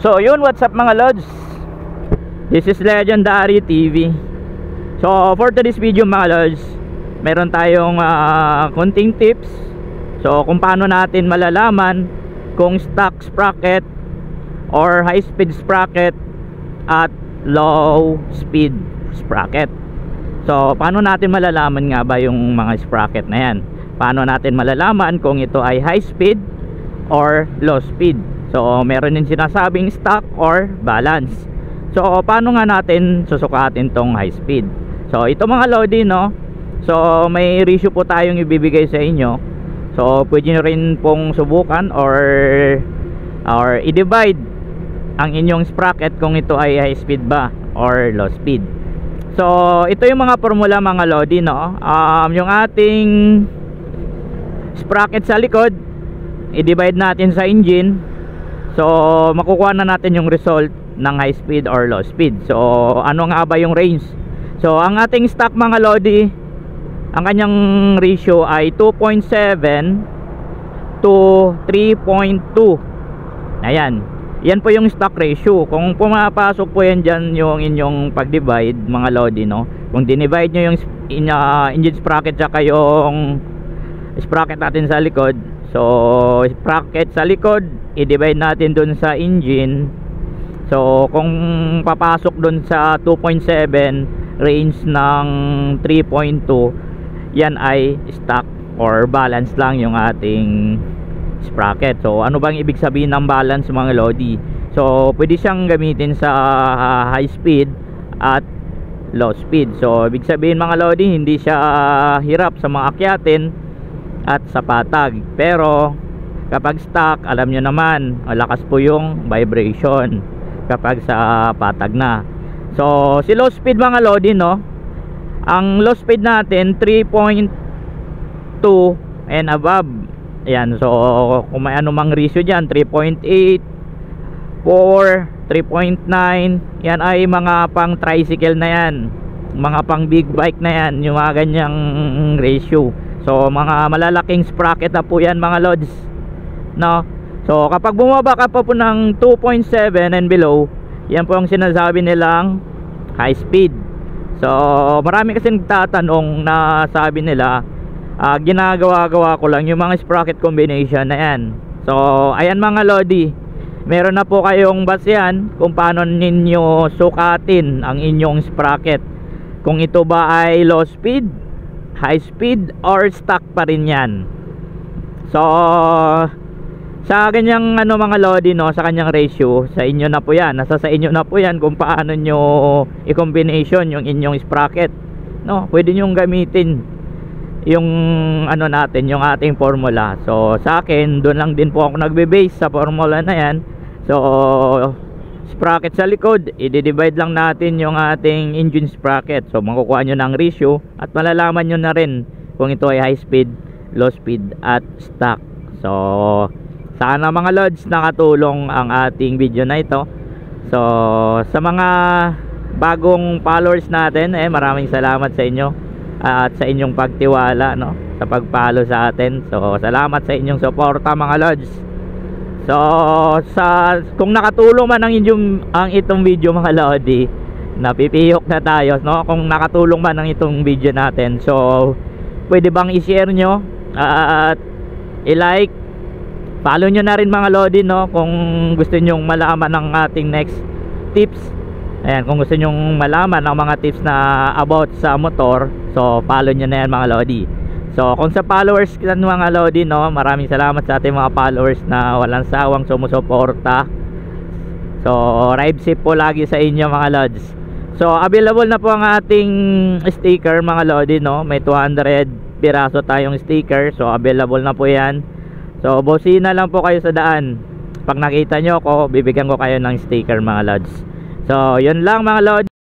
So yun, what's up mga lods? This is Legendary TV. So for today's video mga lods, meron tayong konting tips. So kung paano natin malalaman kung stock sprocket or high speed sprocket at low speed sprocket. So paano natin malalaman nga ba yung mga sprocket na yan? Paano natin malalaman kung ito ay high speed or low speed? So meron din sinasabing stock or balance. So paano nga natin susukatin tong high speed? So ito mga lodi, no? So may ratio po tayong ibibigay sa inyo. So pwede nyo rin pong subukan or i-divide ang inyong sprocket kung ito ay high speed ba or low speed. So ito yung mga formula mga lodi, no? Yung ating sprocket sa likod, i-divide natin sa engine. So makukuha na natin yung result ng high speed or low speed. So ano nga ba yung range? So ang ating stock mga lodi, ang kanyang ratio ay 2.7 to 3.2. Ayan, yan po yung stock ratio. Kung pumapasok po yan dyan yung inyong pag-divide mga lodi, no? Kung dinivide nyo yung engine sprocket tsaka yung sprocket natin sa likod, so sprocket sa likod i-divide natin dun sa engine. So kung papasok dun sa 2.7 range ng 3.2, yan ay stock or balance lang yung ating sprocket. So ano bang ibig sabihin ng balance mga lodi? So pwede siyang gamitin sa high speed at low speed. So ibig sabihin mga lodi, hindi siya hirap sa mga akyatin at sa patag. Pero kapag stock, alam nyo naman, malakas po yung vibration kapag sa patag na. So si low speed mga lodi, no? Ang low speed natin 3.2 and above. Ayan, so kung may anumang ratio dyan, 3.8, 4, 3.9, yan ay mga pang tricycle na yan, mga pang big bike na yan, yung mga ganyang ratio. So mga malalaking sprocket na po yan mga lods, no? So kapag bumaba ka pa po ng 2.7 and below, yan po ang sinasabi nilang high speed. So marami kasi nagtatanong na sabi nila, ginagawa-gawa ko lang yung mga sprocket combination na yan. So ayan mga lodi, meron na po kayong basehan kung paano ninyo sukatin ang inyong sprocket, kung ito ba ay low speed, high speed, or stock pa rin yan. So sa kanyang mga lodi, no, sa kanyang ratio, sa inyo na po yan, nasa sa inyo na po yan kung paano nyo i-combination yung inyong sprocket, no? Pwede nyo gamitin yung natin, yung ating formula. So sa akin, doon lang din po ako nagbe-base sa formula na yan. So sprocket sa likod, i-divide lang natin yung ating engine sprocket. So makukuha nyo ng ratio at malalaman nyo na rin kung ito ay high speed, low speed at stock. So sana mga lods nakatulong ang ating video na ito. So sa mga bagong followers natin, maraming salamat sa inyo at sa inyong pagtiwala, no, sa pag-follow sa atin. So salamat sa inyong suporta mga lods. So kung nakatulong man ang itong video mga lodi, napipihok na tayo, no? Kung nakatulong man ang itong video natin, so pwede bang i-share nyo at i-like, follow nyo na rin mga lodi, no? Kung gusto nyong malaman ang ating next tips. Ayan, kung gusto nyong malaman ang mga tips na about sa motor, so follow nyo na yan mga lodi. So kung sa followers ng mga lodi, no, maraming salamat sa ating mga followers na walang sawang sumusuporta. So ride safe po lagi sa inyo mga lods. So available na po ang ating sticker mga lodi, no? May 200 piraso tayong sticker. So available na po yan. So bosina lang po kayo sa daan. Pag nakita nyo ako, bibigyan ko kayo ng sticker mga lods. So yun lang mga lods.